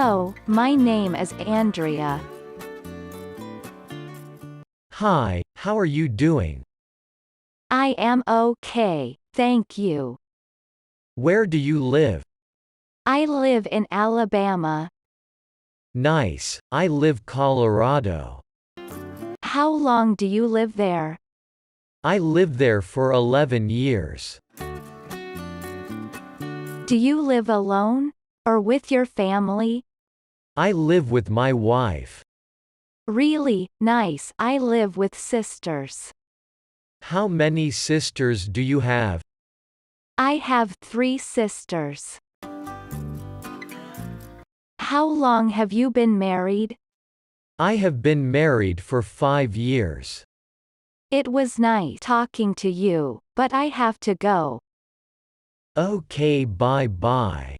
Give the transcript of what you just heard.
Hello, my name is Andrea. Hi, how are you doing? I am okay, thank you. Where do you live? I live in Alabama. Nice, I live Colorado. How long do you live there? I lived there for 11 years. Do you live alone? Or with your family? I live with my wife. Really, nice. I live with sisters. How many sisters do you have? I have 3 sisters. How long have you been married? I have been married for 5 years. It was nice talking to you, but I have to go. Okay, bye bye.